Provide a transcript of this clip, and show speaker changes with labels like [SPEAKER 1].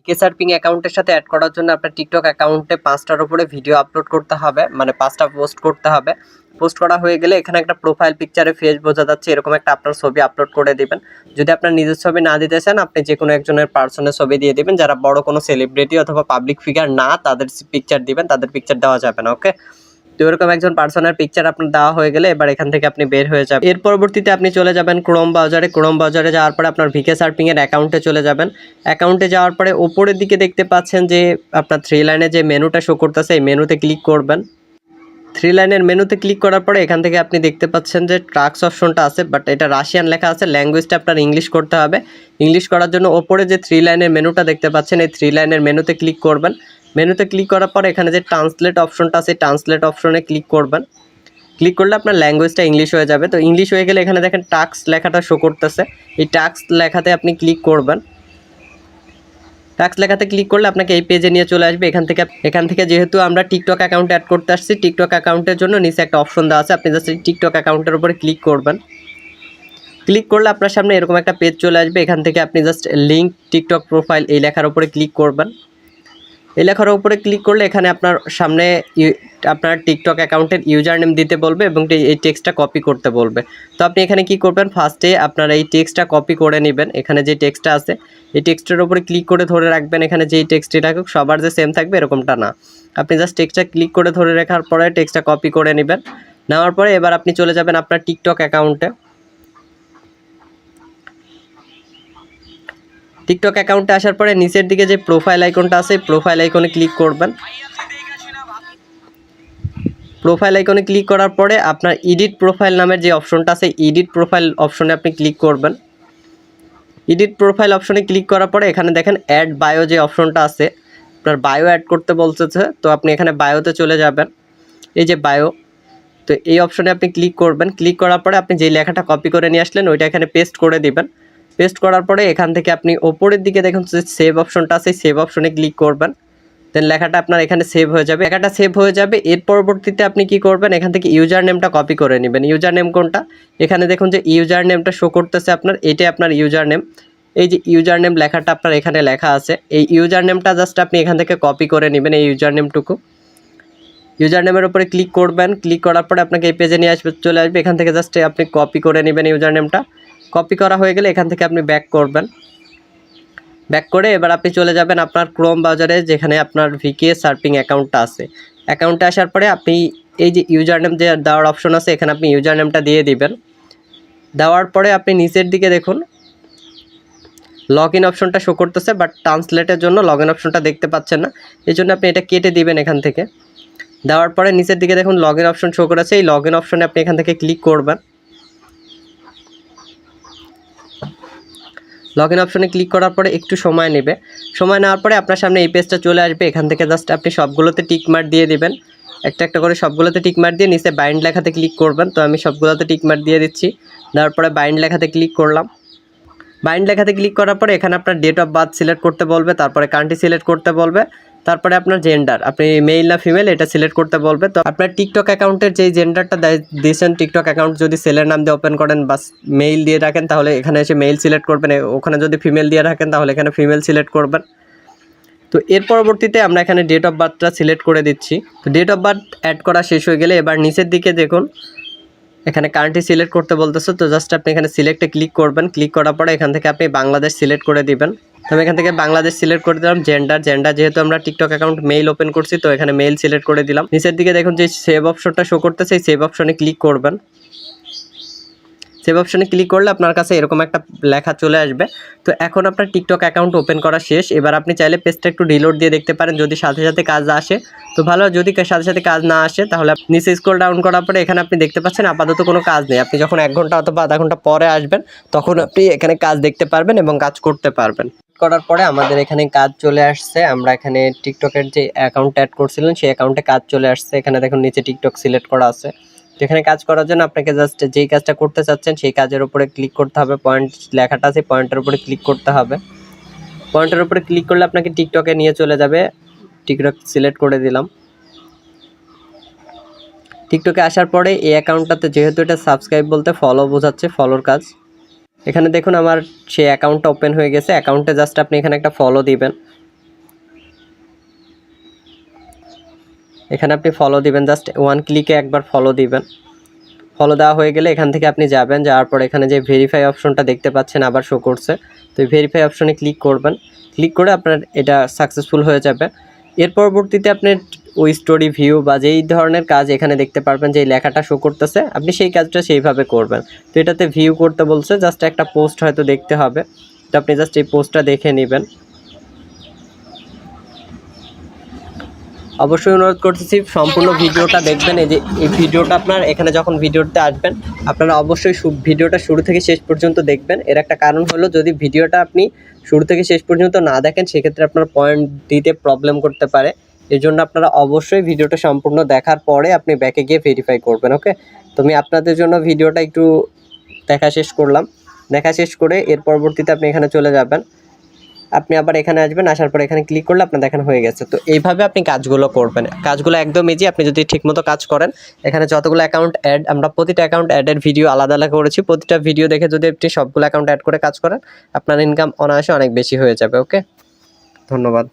[SPEAKER 1] V K surfing অ্যাকাউন্টের সাথে add করার জন্য আপনার টিকটক অ্যাকাউন্টে 5টার উপরে ভিডিও আপলোড করতে হবে, মানে 5টা পোস্ট করতে হবে। পোস্ট করা হয়ে গেলে এখানে একটা প্রোফাইল পিকচারে ফেস বোঝা যাচ্ছে এরকম একটা আপনার ছবি আপলোড করে দিবেন। যদি আপনার নিজের ছবি না দিতে চান আপনি যে কোনো একজনের পার্সনের ছবি দিয়ে দিবেন, যারা বড় কোনো সেলিব্রিটি অথবা পাবলিক ফিগার না তাদের পিকচার দিবেন, তাদের পিকচার দেওয়া যাবে না। ওকে, তো এরকম একজন পার্সনের পিকচার আপনার দেওয়া হয়ে গেলে এবার এখান থেকে আপনি বের হয়ে যাবেন। এর পরবর্তীতে আপনি চলে যাবেন ক্রোম ব্রাউজারে যাওয়ার পরে আপনার ভিকে সার্ফিং এর অ্যাকাউন্টে চলে যাবেন। অ্যাকাউন্টে যাওয়ার পরে উপরের দিকে দেখতে পাচ্ছেন যে আপনার 3 লাইনে যে মেনুটা শো করতেছে এই মেনুতে ক্লিক করবেন। 3 লাইনের মেনুতে ক্লিক করার পরে এখান থেকে আপনি দেখতে পাচ্ছেন যে ট্রাক্স অপশনটা আছে, বাট এটা রাশিয়ান লেখা আছে, ল্যাঙ্গুয়েজটা আপনার ইংলিশ করতে হবে। ইংলিশ করার জন্য ওপরে যে 3 লাইনের মেনুটা দেখতে পাচ্ছেন এই 3 লাইনের মেনুতে ক্লিক করবেন। মেনুতে ক্লিক করার পর এখানে যে ট্রান্সলেট অপশনটা আছে ট্রান্সলেট অপশনে ক্লিক করবেন। ক্লিক করলে আপনার ল্যাঙ্গুয়েজটা ইংলিশ হয়ে যাবে। তো ইংলিশ হয়ে গেলে এখানে দেখেন টাস্ক লেখাটা শো করতেছে, এই টাস্ক লেখাতে আপনি ক্লিক করবেন। টাস্ক লেখাতে ক্লিক করলে আপনাকে এই পেজে নিয়ে চলে আসবে। এখান থেকে যেহেতু আমরা টিকটক অ্যাকাউন্ট অ্যাড করতে আসছি, টিকটক অ্যাকাউন্টের জন্য নিচে একটা অপশন দেওয়া আছে, আপনি জাস্ট টিকটক অ্যাকাউন্টের উপরে ক্লিক করবেন। ক্লিক করলে আপনার সামনে এরকম একটা পেজ চলে আসবে। এখান থেকে আপনি জাস্ট লিঙ্ক টিকটক প্রোফাইল এই লেখার উপরে ক্লিক করবেন। এই লেখার উপরে ক্লিক করলে এখানে আপনার সামনে আপনার টিকটক অ্যাকাউন্টের ইউজার নেম দিতে বলবে এবং এই টেক্সটটা কপি করতে বলবে। তো আপনি এখানে কি করবেন, ফার্স্টে আপনার এই টেক্সটটা কপি করে নেবেন। এখানে যে টেক্সটটা আছে এই টেক্সটের উপরে ক্লিক করে ধরে রাখবেন। এখানে যেই টেক্সটটি থাকুক সবার যে সেম থাকবে এরকমটা না, আপনি জাস্ট টেক্সটটা ক্লিক করে ধরে রাখার পরে টেক্সটটা কপি করে নেবেন। নেওয়ার পরে এবার আপনি চলে যাবেন আপনার টিকটক অ্যাকাউন্টে। টিকটক অ্যাকাউন্টে আসার পরে নিচের দিকে যে প্রোফাইল আইকনটা আছে প্রোফাইল আইকনে ক্লিক করবেন। প্রোফাইল আইকনে ক্লিক করার পরে আপনার এডিট প্রোফাইল নামের যে অপশনটা আছে এডিট প্রোফাইল অপশনে আপনি ক্লিক করবেন। এডিট প্রোফাইল অপশনে ক্লিক করার পরে এখানে দেখেন অ্যাড বায়ো যে অপশনটা আছে, আপনার বায়ো অ্যাড করতে বলতেছে, তো আপনি এখানে বায়োতে চলে যাবেন। এই যে বায়ো, তো এই অপশনে আপনি ক্লিক করবেন। ক্লিক করার পরে আপনি যে লেখাটা কপি করে নিয়ে আসলেন ওইটা এখানে পেস্ট করে দিবেন। পেস্ট করার পরে এখান থেকে আপনি ওপরের দিকে দেখুন যে সেভ অপশনটা আছে, সেভ অপশনে ক্লিক করবেন। দেন লেখাটা আপনার এখানে সেভ হয়ে যাবে, লেখাটা সেভ হয়ে যাবে। এর পরবর্তীতে আপনি কি করবেন, এখান থেকে ইউজার নেমটা কপি করে নেবেন। ইউজার নেম কোনটা, এখানে দেখুন যে ইউজার নেমটা শো করতেছে আপনার, এটাই আপনার ইউজার নেম। এই যে ইউজার নেম লেখাটা আপনার এখানে লেখা আছে, এই ইউজার নেমটা জাস্ট আপনি এখান থেকে কপি করে নেবেন। এই ইউজার নেমটুকু ইউজার নেমের উপরে ক্লিক করবেন। ক্লিক করার পরে আপনাকে এই পেজে নিয়ে চলে আসবে। এখান থেকে জাস্ট আপনি কপি করে নেবেন ইউজার নেমটা। কপি করা হয়ে গেলে এখান থেকে আপনি ব্যাক করবেন। ব্যাক করে এবার আপনি চলে যাবেন আপনার ক্রোম ব্রাউজারে যেখানে আপনার ভিকে সার্ফিং অ্যাকাউন্টটা আছে। অ্যাকাউন্টে আসার পরে আপনি এই যে ইউজার নেম যে দেওয়ার অপশন আছে এখানে আপনি ইউজার নেমটা দিয়ে দিবেন। দেওয়ার পরে আপনি নিচের দিকে দেখুন লগ ইন অপশনটা শো করতেছে, বাট ট্রান্সলেটের জন্য লগ ইন অপশনটা দেখতে পাচ্ছেন না, এই জন্য আপনি এটা কেটে দিবেন এখান থেকে। দেওয়ার পরে নিচের দিকে দেখুন লগ ইন অপশন শো করেছে, এই লগ ইন অপশনে আপনি এখান থেকে ক্লিক করবেন। লগ ইন অপশনে ক্লিক করার পরে একটু সময় নেবে, সময় নেওয়ার পরে আপনার সামনে এই পেজটা চলে আসবে। এখান থেকে জাস্ট আপনি সবগুলোতে টিক মার্ক দিয়ে দিবেন, একটা একটা করে সবগুলোতে টিক মার্ক দিয়ে নিচে বাইন্ড লেখাতে ক্লিক করবেন। তো আমি সবগুলোতে টিক মার্ক দিয়ে দিচ্ছি, দেওয়ার পরে বাইন্ড লেখাতে ক্লিক করলাম। বাইন্ড লেখাতে ক্লিক করার পরে এখানে আপনার ডেট অফ বার্থ সিলেক্ট করতে বলবে, তারপরে কান্ট্রি সিলেক্ট করতে বলবে, তারপরে আপনার জেন্ডার আপনি মেল না ফিমেল এটা সিলেক্ট করতে বলবে। তো আপনার টিকটক অ্যাকাউন্টের যেই জেন্ডারটা দিয়েছেন, টিকটক অ্যাকাউন্ট যদি ছেলের নাম দিয়ে ওপেন করেন বা মেইল দিয়ে রাখেন তাহলে এখানে এসে মেইল সিলেক্ট করবেন, ওখানে যদি ফিমেল দিয়ে রাখেন তাহলে এখানে ফিমেল সিলেক্ট করবেন। তো এর পরবর্তীতে আমরা এখানে ডেট অফ বার্থটা সিলেক্ট করে দিচ্ছি। তো ডেট অফ বার্থ অ্যাড করা শেষ হয়ে গেলে এবার নিচের দিকে দেখুন এখানে কান্ট্রি সিলেক্ট করতে বলতেছে, তো জাস্ট আপনি এখানে সিলেক্টে ক্লিক করবেন। ক্লিক করার পরে এখান থেকে আপনি বাংলাদেশ সিলেক্ট করে দিবেন। তো আমি এখান থেকে বাংলাদেশ সিলেক্ট করে দিলাম। জেন্ডার যেহেতু আমরা টিকটক অ্যাকাউন্ট মেইল ওপেন করছি তো এখানে মেইল সিলেক্ট করে দিলাম। নিচের দিকে দেখুন যে সেভ অপশনটা শো করতেছে, এই সেভ অপশনে ক্লিক করবেন। সেভ অপশনে ক্লিক করলে আপনার কাছে এরকম একটা লেখা চলে আসবে। তো এখন আপনার টিকটক অ্যাকাউন্ট ওপেন করা শেষ। এবার আপনি চাইলে পেজটা একটু রিলোড দিয়ে দেখতে পারেন, যদি সাথে সাথে কাজ আসে তো ভালো, যদি সাথে সাথে কাজ না আসে তাহলে নিচে স্ক্রল ডাউন করার পরে এখানে আপনি দেখতে পাচ্ছেন আপাতত কোনো কাজ নেই। আপনি যখন 1 ঘন্টা অথবা আধা ঘন্টা পরে আসবেন তখন আপনি এখানে কাজ দেখতে পারবেন এবং কাজ করতে পারবেন। করার পরে আমাদের এখানে কাজ চলে আসছে, আমরা এখানে টিকটকের যে অ্যাকাউন্ট অ্যাড করছিলেন সেই অ্যাকাউন্টে কাজ চলে আসছে। এখানে দেখুন নিচে টিকটক সিলেক্ট করা আছে। এখানে কাজ করার জন্য আপনাকে জাস্ট যেই কাজটা করতে চাচ্ছেন সেই কাজের উপরে ক্লিক করতে হবে। পয়েন্ট লেখাটা আছে পয়েন্টের উপরে ক্লিক করতে হবে। পয়েন্টের উপরে ক্লিক করলে আপনাকে টিকটকে নিয়ে চলে যাবে। টিকটক সিলেক্ট করে দিলাম। টিকটকে আসার পরে এই অ্যাকাউন্টটাতে যেহেতু এটা সাবস্ক্রাইব বলতে ফলো বোঝাচ্ছে, ফলোর কাজ। এখানে দেখুন আমার সেই অ্যাকাউন্টটা ওপেন হয়ে গেছে। অ্যাকাউন্টে জাস্ট আপনি এখানে একটা ফলো দিবেন। এখানে আপনি ফলো দিবেন, জাস্ট ওয়ান ক্লিকে একবার ফলো দিবেন। ফলো দেওয়া হয়ে গেলে এখান থেকে আপনি যাবেন, যাওয়ার পর এখানে যে ভেরিফাই অপশনটা দেখতে পাচ্ছেন আবার শো করছে, তো এই ভেরিফাই অপশনে ক্লিক করবেন। ক্লিক করে আপনার এটা সাকসেসফুল হয়ে যাবে। এর পরবর্তীতে আপনি ওই স্টোরি ভিউ বা যেই ধরনের কাজ এখানে দেখতে পারবেন যে লেখাটা শো করতেছে, আপনি সেই কাজটা সেইভাবে করবেন। তো এটাতে ভিউ করতে বলছে, জাস্ট একটা পোস্ট হয়তো দেখতে হবে, তো আপনি জাস্ট এই পোস্টটা দেখে নেবেন। অবশ্যই অনুরোধ করতেছি সম্পূর্ণ ভিডিওটা দেখবেন। এই যে এই ভিডিওটা আপনার এখানে যখন ভিডিওতে আসবেন আপনারা অবশ্যই ভিডিওটা শুরু থেকে শেষ পর্যন্ত দেখবেন। এর একটা কারণ হলো, যদি ভিডিওটা আপনি শুরু থেকে শেষ পর্যন্ত না দেখেন সেক্ষেত্রে আপনার পয়েন্ট দিতে প্রবলেম করতে পারে। এই জন্য আপনারা অবশ্যই ভিডিওটা সম্পূর্ণ দেখার পরে আপনি ব্যাকে গিয়ে ভেরিফাই করবেন। ওকে, তো আমি আপনাদের জন্য ভিডিওটা একটু দেখা শেষ করলাম। দেখা শেষ করে এর পরবর্তীতে আপনি এখানে চলে যাবেন, আপনি আবার এখানে আসবেন, আসার পর এখানে ক্লিক করলে আপনার দেখানো হয়ে গেছে। তো এইভাবে আপনি কাজগুলো করবেন। কাজগুলো একদম ইজি, আপনি যদি ঠিকমতো কাজ করেন। এখানে যতগুলো অ্যাকাউন্ট অ্যাড, আমরা প্রতিটা অ্যাকাউন্ট অ্যাডের ভিডিও আলাদা আলাদা করেছি। প্রতিটা ভিডিও দেখে যদি আপনি সবগুলো অ্যাকাউন্ট অ্যাড করে কাজ করেন, আপনার ইনকাম অনায়াসে অনেক বেশি হয়ে যাবে। ওকে, ধন্যবাদ।